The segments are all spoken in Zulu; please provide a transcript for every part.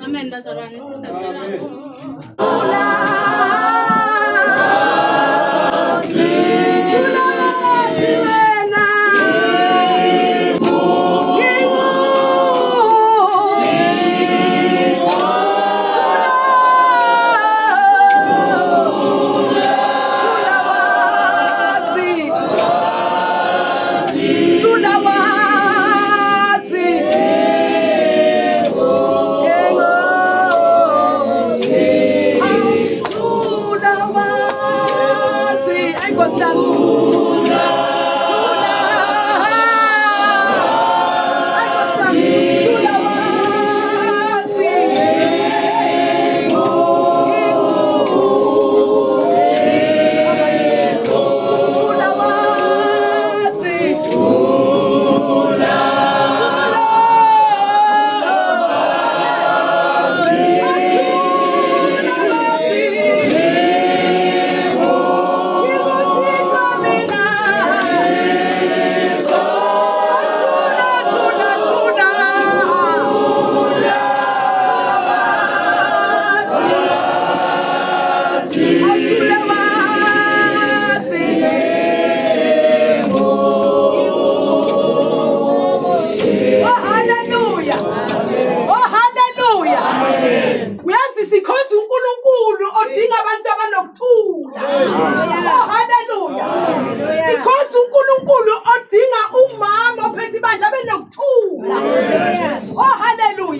Amen, bazalwane sisacela.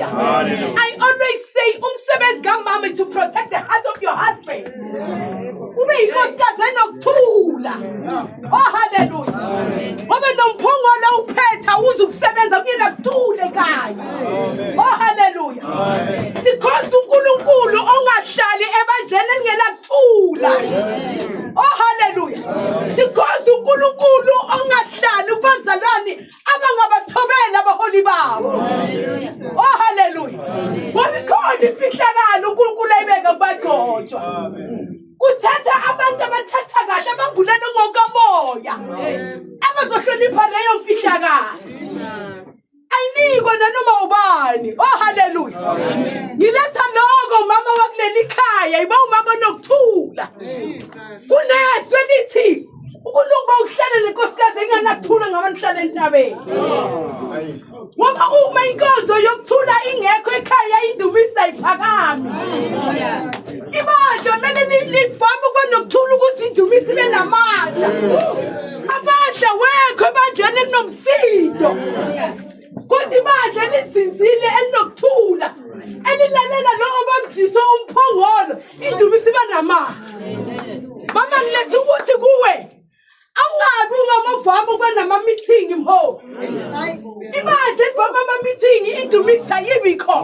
I always say, umsebenzi kamama is to protect the heart of your husband. Ube inkosikazi enokuthula. Oh hallelujah. Ngoba nomphongolo uphetha uzukusebenza kuyena kuthule ekhaya. Oh hallelujah. Sikhonza uNkulunkulu ongahlali ebandleni engenakuthula. Oh hallelujah. Sikhonza uNkulunkulu ongahlali ubazalwane abangabathobela abaholi babo. Oh hallelujah. Ngoba ikhona imfihlakalo uNkulunkulu ayibeka kubagcotshwa. Kuthatha abantu abathatha kahle abangulana ngokamoya. Abazohlonipha leyo mfihlakalo. Ayinikwa nanoma ubani. Oh hallelujah. Ngiletha lokho mama wakuleli khaya iba umama nokuthula. Kuneswe lithi ukulunga uhlale nenkosikazi enganakuthula ngabanihlala entabeni. Ngoba uma inkonzo yokuthula ingekho ekhaya indumisa iphakame. Ibandla kumele livame kwanokuthula ukuthi indumisa ibe namandla. Amandla wekho ebandleni elinomsindo. Kuthi ibandla lizinzile elinokuthula. Elilalela lo obamjiso umphongolo indumisa iba namandla. Mama ngilethe ukuthi kuwe awungabi ungamavama ukuba nama-meeting mho. Ibandla livama ama-meeting indumisa yibikho.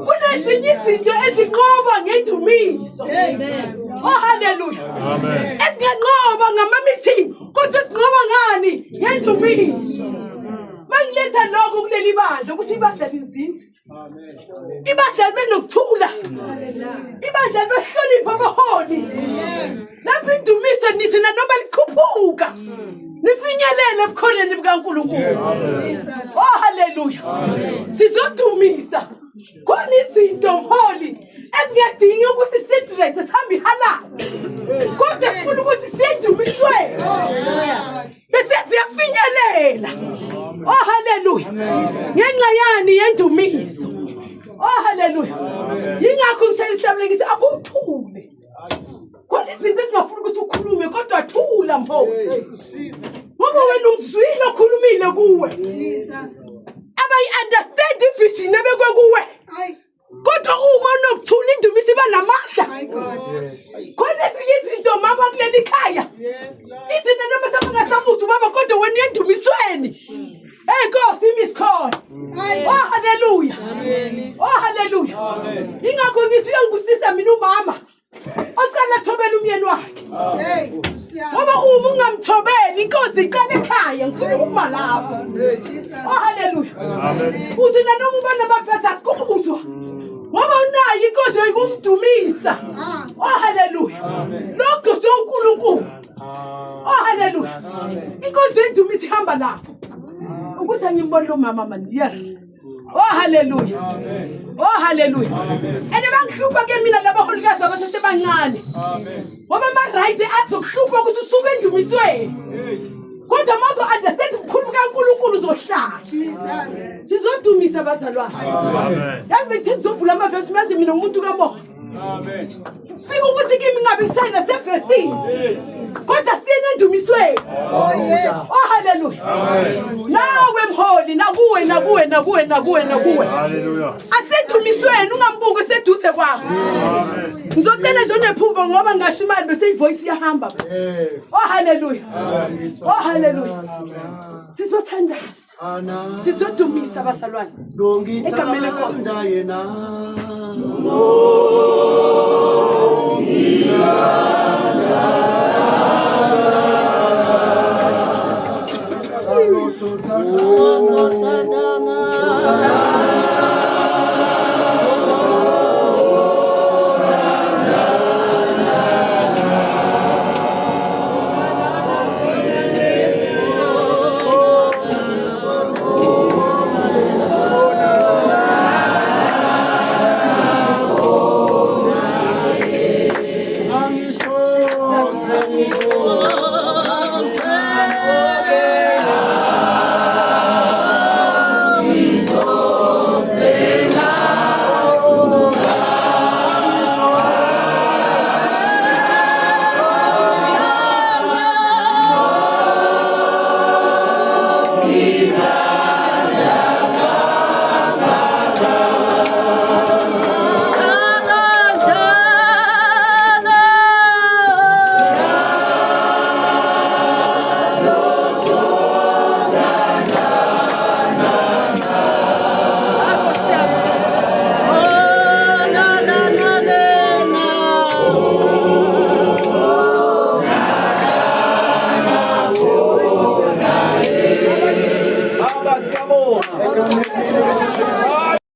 Kunezinye izinto ezinqoba ngendumiso. Oh hallelujah. Ezinganqoba ngama-meeting kodwa sinqoba ngani ngendumiso. Mangiletha lokho kuleli bandla ukuthi ibandla linzinze. Ibandla libe nokuthula. Ibandla libe hlonipha abaholi. Lapho indumiso nisina noma likhuphuka. Nifinyelele ebukhoneni bukaNkulunkulu. Oh hallelujah. Sizodumisa. Khona izinto mholi ezingadingi ukuthi sistress sihambe ihalati. Kodwa sifuna ukuthi siyendumiswe. Bese siyafinyelela. Oh hallelujah. Ngenxa yani yendumiso. Oh hallelujah. Yingakho ngishaya isihlabule ngithi akuthule. Khona izinto esingafuna ukuthi ukhulume kodwa thula mpo. Ngoba wena ungizwile okhulumile kuwe. Abayi-understand ivision ebekwe kuwe. Kodwa uma unokuthula indumisa iba namandla. Khona ezinye izinto mama kuleli khaya. Izinto noma sabangasamuthi baba kodwa wena uyendumisweni. Hey Nkosi imisikhona. Oh hallelujah. Oh hallelujah. Ingakho ngithi uyangibusisa mina umama. Oqala thobela umyeni wakhe. Ngoba uma ungamthobeli inkosi iqala ekhaya ngifuna ukuba lapho. Oh haleluya. Uthi nanoma uba namabhesa sikuzwa. Ngoba unayo inkosi yokumdumisa. Oh haleluya. Lokho uNkulunkulu. Oh haleluya. Inkosi endumisa ihamba lapho. Ukuthi angibone lo mama mani. Yes. Oh haleluya. Oh haleluya. And bangihlupha ke mina labaholikazi abasese bancane. Ngoba ama right azokuhlupha ukuthi usuke endumisweni. Kodwa mazo understand ukukhuluma kaNkulunkulu uzohlala. Jesus. Sizodumisa abazalwane. Amen. Yazi bethi ngizovula amavesi manje mina umuntu kaMoya. Amen. Fika ukuthi kimi ngabe ngisayina sevesini. Kodwa siyena endumisweni. Oh yes. Oh haleluya. Amen. Nawe mholi nakuwe. Haleluya. Asedumisweni ungambuki seduze kwakho. Amen. Ngizotshela nje nephumbo ngoba ngasho imali bese ivoice iyahamba. Yes. Oh haleluya. Oh haleluya. Sizothandaza. Sizodumisa abazalwane. Egameni lenkosi. Yena. Oh,